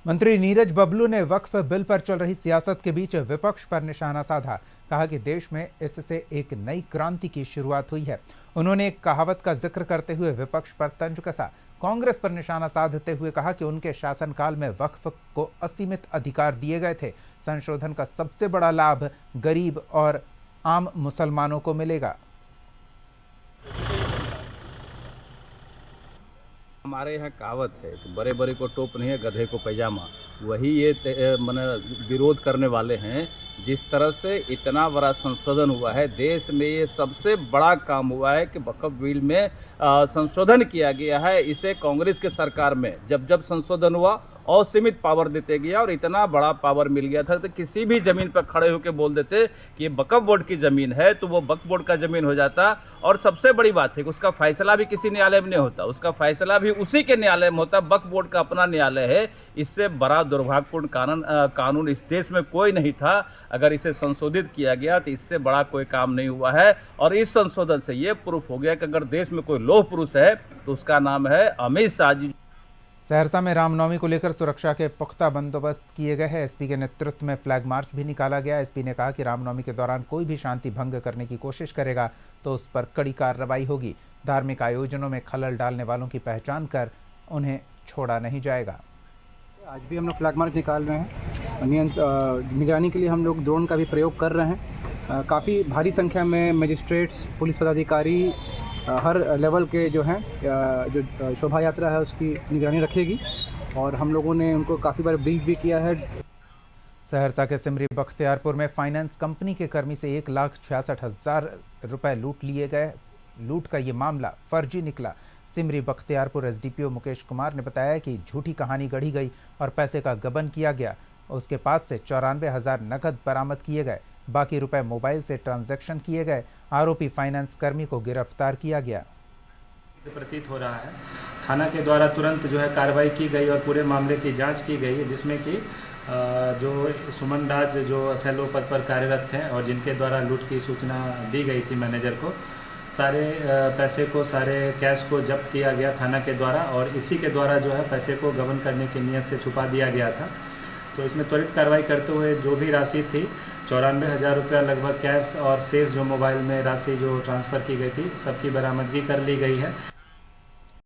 मंत्री नीरज बबलू ने वक्फ बिल पर चल रही सियासत के बीच विपक्ष पर निशाना साधा। कहा कि देश में इससे एक नई क्रांति की शुरुआत हुई है। उन्होंने एक कहावत का जिक्र करते हुए विपक्ष पर तंज कसा। कांग्रेस पर निशाना साधते हुए कहा कि उनके शासनकाल में वक्फ को असीमित अधिकार दिए गए थे। संशोधन का सबसे बड़ा लाभ गरीब और आम मुसलमानों को मिलेगा। हमारे यहाँ कहावत है कि बड़े बड़े को टोप नहीं है, गधे को पैजामा। वही ये माने विरोध करने वाले हैं। जिस तरह से इतना बड़ा संशोधन हुआ है, देश में ये सबसे बड़ा काम हुआ है कि वक्फ बिल में संशोधन किया गया है। इसे कांग्रेस के सरकार में जब जब संशोधन हुआ असीमित पावर देते गया और इतना बड़ा पावर मिल गया था तो किसी भी ज़मीन पर खड़े होकर बोल देते कि ये वक्फ बोर्ड की ज़मीन है तो वो वक्फ बोर्ड का ज़मीन हो जाता। और सबसे बड़ी बात है कि उसका फैसला भी किसी न्यायालय में नहीं होता, उसका फैसला भी उसी के न्यायालय में होता। वक्फ बोर्ड का अपना न्यायालय है। इससे बड़ा दुर्भाग्यपूर्ण कानून इस देश में कोई नहीं था। अगर इसे संशोधित किया गया तो इससे बड़ा कोई काम नहीं हुआ है। और इस संशोधन से ये प्रूफ हो गया कि अगर देश में कोई लौह पुरुष है तो उसका नाम है अमित शाह जी। सहरसा में रामनवमी को लेकर सुरक्षा के पुख्ता बंदोबस्त किए गए हैं। एसपी के नेतृत्व में फ्लैग मार्च भी निकाला गया। एसपी ने कहा कि रामनवमी के दौरान कोई भी शांति भंग करने की कोशिश करेगा तो उस पर कड़ी कार्रवाई होगी। धार्मिक आयोजनों में खलल डालने वालों की पहचान कर उन्हें छोड़ा नहीं जाएगा। आज भी हम लोग फ्लैग मार्च निकाल रहे हैं। निगरानी के लिए हम लोग ड्रोन का भी प्रयोग कर रहे हैं। काफ़ी भारी संख्या में मजिस्ट्रेट्स, पुलिस पदाधिकारी हर लेवल के जो हैं जो शोभा यात्रा है उसकी निगरानी रखेगी और हम लोगों ने उनको काफ़ी बार ब्रीफ भी किया है। सहरसा के सिमरी बख्तियारपुर में फाइनेंस कंपनी के कर्मी से 1,66,000 रुपए लूट लिए गए। लूट का ये मामला फर्जी निकला। सिमरी बख्तियारपुर एसडीपीओ मुकेश कुमार ने बताया कि झूठी कहानी गढ़ी गई और पैसे का गबन किया गया। उसके पास से 94,000 नकद बरामद किए गए। बाकी रुपए मोबाइल से ट्रांजैक्शन किए गए। आरोपी फाइनेंस कर्मी को गिरफ्तार किया गया। प्रतीत हो रहा है थाना के द्वारा तुरंत जो है कार्रवाई की गई और पूरे मामले की जांच की गई है, जिसमें कि जो सुमन राज जो FLO पद पर कार्यरत थे और जिनके द्वारा लूट की सूचना दी गई थी मैनेजर को, सारे पैसे को, सारे कैश को जब्त किया गया थाना के द्वारा और इसी के द्वारा जो है पैसे को गबन करने की नीयत से छुपा दिया गया था। तो इसमें त्वरित कार्रवाई करते हुए जो भी राशि थी 94,000 रुपया लगभग कैश और शेष जो मोबाइल में राशि जो ट्रांसफ़र की गई थी सबकी बरामदगी कर ली गई है।